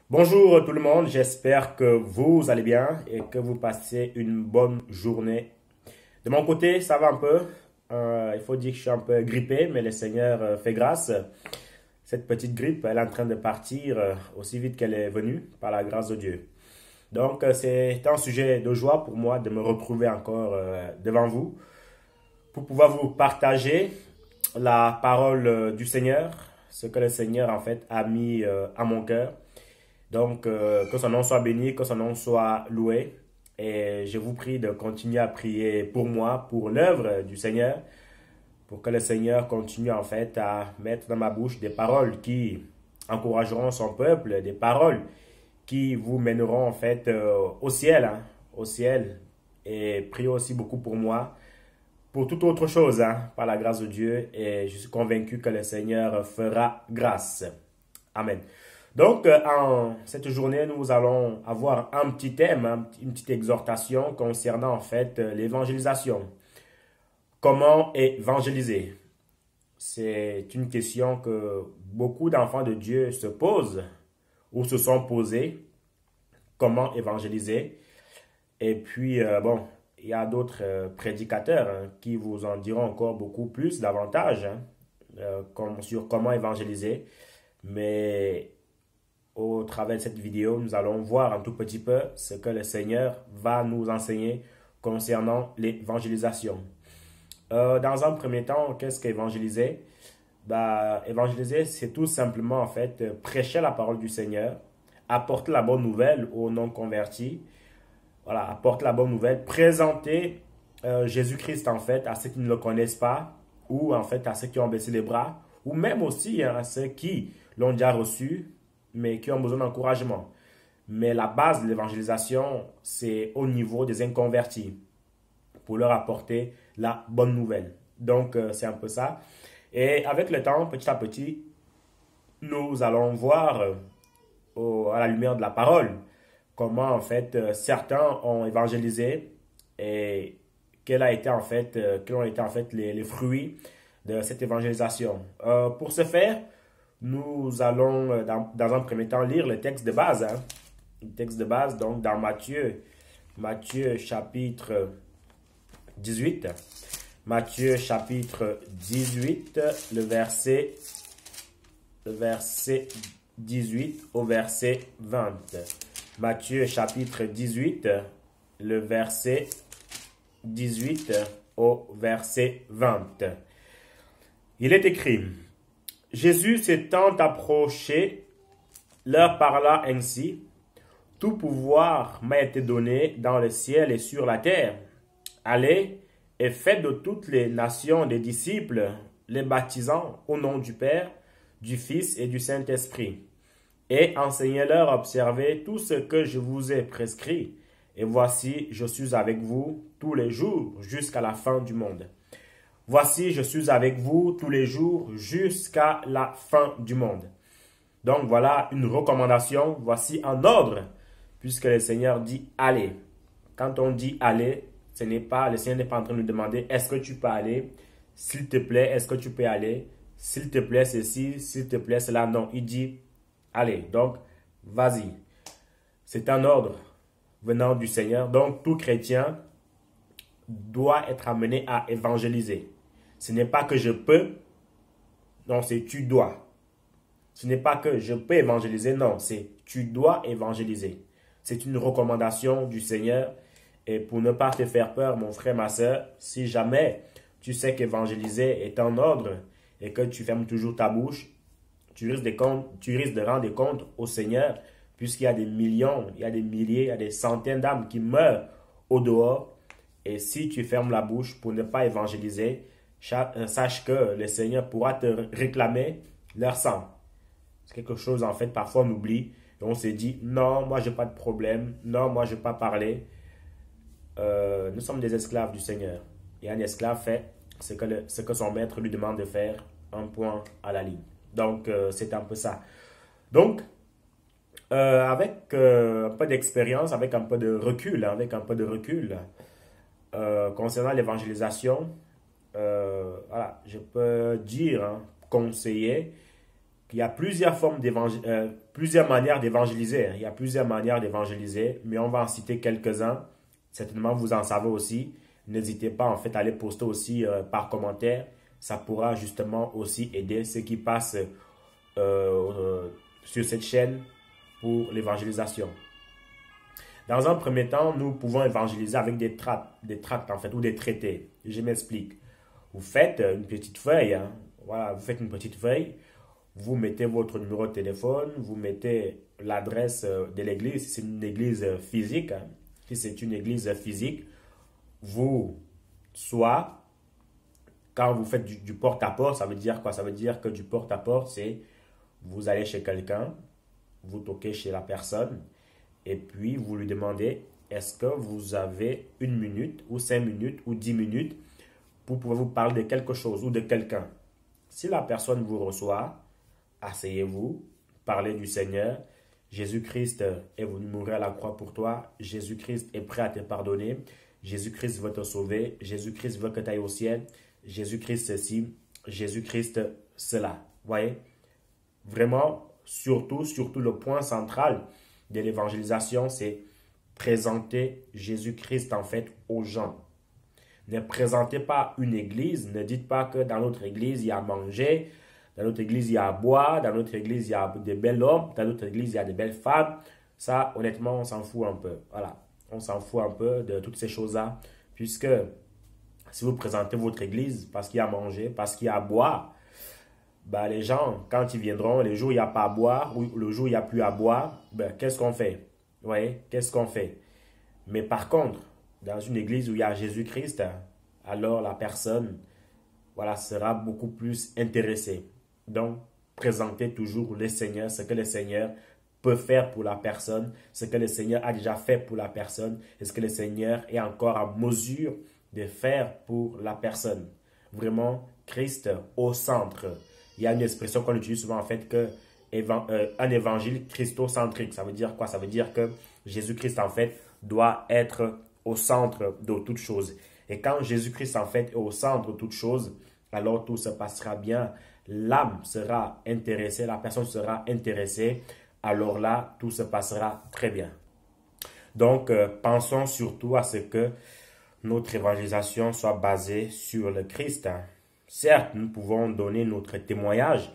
Bonjour tout le monde, j'espère que vous allez bien et que vous passez une bonne journée. De mon côté, ça va un peu. Il faut dire que je suis un peu grippé, mais le Seigneur fait grâce. Cette petite grippe, elle est en train de partir aussi vite qu'elle est venue, par la grâce de Dieu. Donc, c'est un sujet de joie pour moi de me retrouver encore devant vous pour pouvoir vous partager la parole du Seigneur, ce que le Seigneur en fait a mis à mon cœur. Donc, que son nom soit béni, que son nom soit loué. Et je vous prie de continuer à prier pour moi, pour l'œuvre du Seigneur, pour que le Seigneur continue en fait à mettre dans ma bouche des paroles qui encourageront son peuple, des paroles qui vous mèneront en fait au ciel, hein, au ciel. Et priez aussi beaucoup pour moi, pour toute autre chose, hein, par la grâce de Dieu. Et je suis convaincu que le Seigneur fera grâce. Amen. Donc, en cette journée, nous allons avoir un petit thème, une petite exhortation concernant en fait l'évangélisation. Comment évangéliser? C'est une question que beaucoup d'enfants de Dieu se posent ou se sont posés. Comment évangéliser? Et puis, bon, il y a d'autres prédicateurs qui vous en diront encore beaucoup plus, davantage, sur comment évangéliser. Mais au travers de cette vidéo, nous allons voir un tout petit peu ce que le Seigneur va nous enseigner concernant l'évangélisation. Dans un premier temps, qu'est-ce qu'évangéliser? Bah, évangéliser, c'est tout simplement en fait prêcher la parole du Seigneur, apporter la bonne nouvelle aux non convertis, voilà, apporter la bonne nouvelle, présenter Jésus-Christ en fait à ceux qui ne le connaissent pas, ou en fait à ceux qui ont baissé les bras, ou même aussi à ceux qui l'ont déjà reçu, mais qui ont besoin d'encouragement. Mais la base de l'évangélisation, c'est au niveau des inconvertis, pour leur apporter la bonne nouvelle. Donc, c'est un peu ça. Et avec le temps, petit à petit, nous allons voir à la lumière de la parole comment en fait certains ont évangélisé et quels ont été en fait les fruits de cette évangélisation. Pour ce faire, nous allons dans un premier temps lire le texte de base. Hein. Le texte de base, donc dans Matthieu chapitre 18. Matthieu chapitre 18, le verset 18 au verset 20. Matthieu chapitre 18, le verset 18 au verset 20. Il est écrit: Jésus s'étant approché, leur parla ainsi: Tout pouvoir m'a été donné dans le ciel et sur la terre. Allez et faites de toutes les nations des disciples, les baptisant au nom du Père, du Fils et du Saint-Esprit, et enseignez-leur à observer tout ce que je vous ai prescrit. Et voici, je suis avec vous tous les jours jusqu'à la fin du monde. Voici, je suis avec vous tous les jours jusqu'à la fin du monde. Donc voilà une recommandation, voici un ordre, puisque le Seigneur dit allez. Quand on dit aller, le Seigneur n'est pas en train de nous demander est-ce que tu peux aller, s'il te plaît, est-ce que tu peux aller, s'il te plaît ceci, s'il te plaît cela. Non, il dit allez, donc vas-y. C'est un ordre venant du Seigneur. Donc tout chrétien doit être amené à évangéliser. Ce n'est pas que je peux, non, c'est tu dois. Ce n'est pas que je peux évangéliser, non, c'est tu dois évangéliser. C'est une recommandation du Seigneur. Et pour ne pas te faire peur, mon frère, ma soeur, si jamais tu sais qu'évangéliser est un ordre et que tu fermes toujours ta bouche, tu risques de rendre compte au Seigneur, puisqu'il y a des millions, il y a des milliers, il y a des centaines d'âmes qui meurent au dehors. Et si tu fermes la bouche pour ne pas évangéliser, sache que le Seigneur pourra te réclamer leur sang. C'est quelque chose, en fait, parfois on oublie. Et on se dit, non, moi, j'ai pas de problème. Non, moi, je ne vais pas parler. Nous sommes des esclaves du Seigneur. Et un esclave fait ce que son maître lui demande de faire, un point à la ligne. Donc, c'est un peu ça. Donc, avec un peu d'expérience, avec un peu de recul, concernant l'évangélisation, je peux dire, conseiller, qu'il y a plusieurs plusieurs manières d'évangéliser. Il y a plusieurs manières d'évangéliser, mais on va en citer quelques-uns. Certainement, vous en savez aussi. N'hésitez pas en fait à les poster aussi par commentaire. Ça pourra justement aussi aider ceux qui passent sur cette chaîne pour l'évangélisation. Dans un premier temps, nous pouvons évangéliser avec des tracts en fait, ou des traités. Je m'explique. Vous faites une petite feuille, hein. Voilà, vous faites une petite feuille, vous mettez votre numéro de téléphone, vous mettez l'adresse de l'église, si c'est une église physique, hein. Si c'est une église physique, vous, soit, quand vous faites du porte-à-porte, ça veut dire quoi? Ça veut dire que du porte-à-porte, c'est vous allez chez quelqu'un, vous toquez chez la personne, et puis vous lui demandez, est-ce que vous avez 1 minute, ou 5 minutes, ou 10 minutes, pour pouvoir vous parler de quelque chose ou de quelqu'un. Si la personne vous reçoit, asseyez-vous, parlez du Seigneur. Jésus-Christ est venu mourir à la croix pour toi. Jésus-Christ est prêt à te pardonner. Jésus-Christ veut te sauver. Jésus-Christ veut que tu ailles au ciel. Jésus-Christ ceci. Jésus-Christ cela. Voyez? Vraiment, surtout le point central de l'évangélisation, c'est présenter Jésus-Christ en fait aux gens. Ne présentez pas une église, ne dites pas que dans notre église il y a à manger, dans notre église il y a à boire, dans notre église il y a des belles hommes, dans notre église il y a des belles femmes. Ça, honnêtement, on s'en fout un peu. Voilà, on s'en fout un peu de toutes ces choses-là, puisque si vous présentez votre église parce qu'il y a à manger, parce qu'il y a à boire, ben, les gens, quand ils viendront, les jours où il n'y a pas à boire, ou le jour où il n'y a plus à boire, ben, qu'est-ce qu'on fait? Vous voyez, qu'est-ce qu'on fait? Mais par contre, dans une église où il y a Jésus-Christ, alors la personne, voilà, sera beaucoup plus intéressée. Donc, présentez toujours le Seigneur, ce que le Seigneur peut faire pour la personne, ce que le Seigneur a déjà fait pour la personne, et ce que le Seigneur est encore en mesure de faire pour la personne. Vraiment, Christ au centre. Il y a une expression qu'on utilise souvent en fait que un évangile christocentrique. Ça veut dire quoi? Ça veut dire que Jésus-Christ en fait doit être au centre de toute chose. Et quand Jésus-Christ en fait est au centre de toute chose, alors tout se passera bien. L'âme sera intéressée, la personne sera intéressée. Alors là, tout se passera très bien. Donc, pensons surtout à ce que notre évangélisation soit basée sur le Christ. Certes, nous pouvons donner notre témoignage,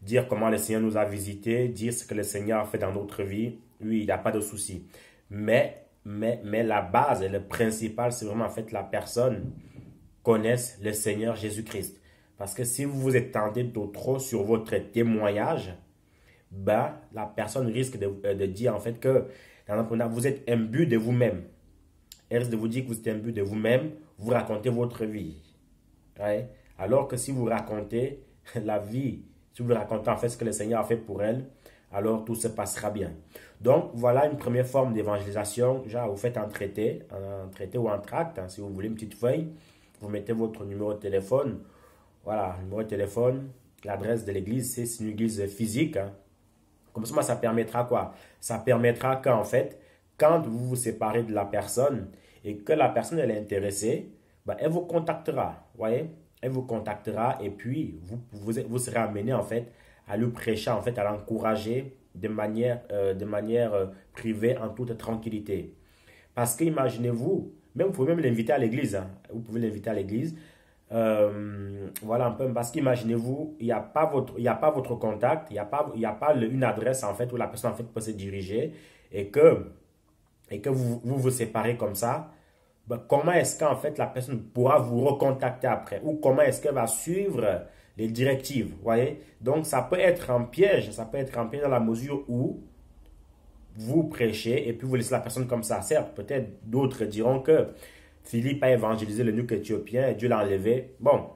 dire comment le Seigneur nous a visités, dire ce que le Seigneur a fait dans notre vie. Oui, il n'y a pas de souci. Mais la base et le principal, c'est vraiment en fait la personne connaisse le Seigneur Jésus-Christ. Parce que si vous vous étendez de trop sur votre témoignage, ben, la personne risque de dire en fait que vous êtes imbu de vous-même. Elle risque de vous dire que vous êtes imbu de vous-même, vous racontez votre vie. Ouais? Alors que si vous racontez la vie, si vous racontez en fait ce que le Seigneur a fait pour elle, alors tout se passera bien. Donc, voilà une première forme d'évangélisation. Genre, vous faites un traité ou un tract, hein, si vous voulez, une petite feuille. Vous mettez votre numéro de téléphone. Voilà, numéro de téléphone, l'adresse de l'église, c'est une église physique. Hein. Comme ça permettra quoi? Ça permettra qu'en fait, quand vous vous séparez de la personne et que la personne elle est intéressée, ben, elle vous contactera. Voyez? Elle vous contactera et puis vous serez amené en fait à lui prêcher, en fait, à l'encourager de manière privée, en toute tranquillité. Parce que imaginez-vous, même vous pouvez même l'inviter à l'église. Hein. Vous pouvez l'inviter à l'église. Voilà un peu, parce qu'imaginez-vous, il n'y a pas votre contact, il n'y a pas une adresse en fait où la personne en fait peut se diriger et que vous séparez comme ça. Ben, comment est-ce qu'en fait la personne pourra vous recontacter après ou comment est-ce qu'elle va suivre les directives, voyez? Donc ça peut être un piège, dans la mesure où vous prêchez et puis vous laissez la personne comme ça. Certes, peut-être d'autres diront que Philippe a évangélisé le nuque éthiopien et Dieu l'a enlevé. Bon,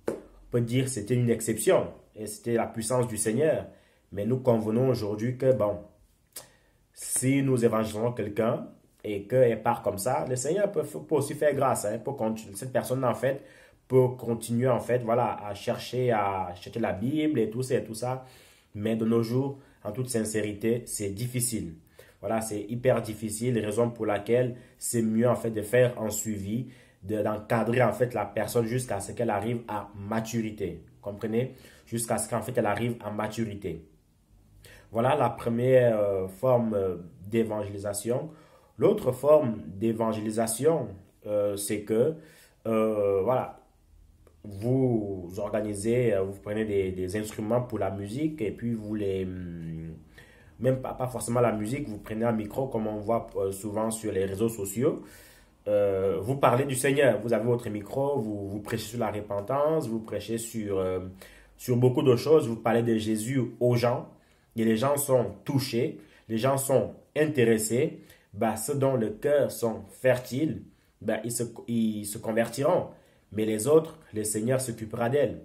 on peut dire que c'était une exception et c'était la puissance du Seigneur. Mais nous convenons aujourd'hui que, bon, si nous évangélisons quelqu'un et qu'elle part comme ça, le Seigneur peut aussi faire grâce. Hein, cette personne, en fait, peut continuer, en fait, voilà, à chercher la Bible et tout ça. Mais de nos jours, en toute sincérité, c'est difficile. Voilà, c'est hyper difficile, raison pour laquelle c'est mieux en fait de faire un suivi, d'encadrer en fait la personne jusqu'à ce qu'elle arrive à maturité. Comprenez? Jusqu'à ce qu'en fait elle arrive à maturité. Voilà la première forme d'évangélisation. L'autre forme d'évangélisation, c'est que, voilà, vous organisez, vous prenez des instruments pour la musique et puis vous les, même pas forcément la musique, vous prenez un micro comme on voit souvent sur les réseaux sociaux. Vous parlez du Seigneur, vous avez votre micro, vous prêchez sur la repentance, vous prêchez sur beaucoup de choses, vous parlez de Jésus aux gens et les gens sont touchés, les gens sont intéressés, bah, ceux dont le cœur sont fertiles, bah, ils se convertiront. Mais les autres, le Seigneur s'occupera d'elles.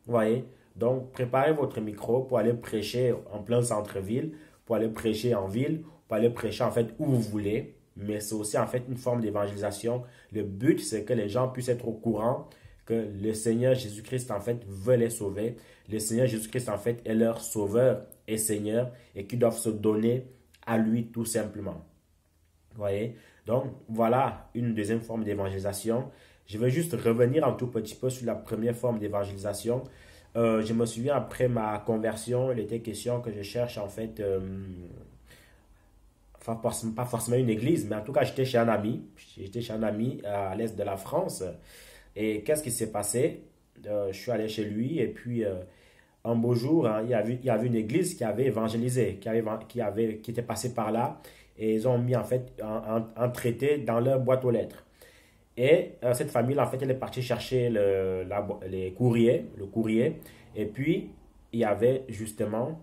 Vous voyez? Donc, préparez votre micro pour aller prêcher en plein centre-ville, pour aller prêcher en ville, pour aller prêcher en fait où vous voulez. Mais c'est aussi en fait une forme d'évangélisation. Le but, c'est que les gens puissent être au courant que le Seigneur Jésus-Christ en fait veut les sauver. Le Seigneur Jésus-Christ en fait est leur sauveur et Seigneur et qu'ils doivent se donner à lui tout simplement. Vous voyez? Donc, voilà une deuxième forme d'évangélisation. Je vais juste revenir un tout petit peu sur la première forme d'évangélisation. Je me souviens après ma conversion, il était question que je cherche en fait, enfin pas forcément une église, mais en tout cas j'étais chez un ami. J'étais chez un ami à l'est de la France. Et qu'est-ce qui s'est passé? Je suis allé chez lui et puis un beau jour, hein, il y avait une église qui avait évangélisé, qui était passée par là. Et ils ont mis en fait un traité dans leur boîte aux lettres. Et cette famille, en fait, elle est partie chercher les courriers, le courrier. Et puis, il y avait justement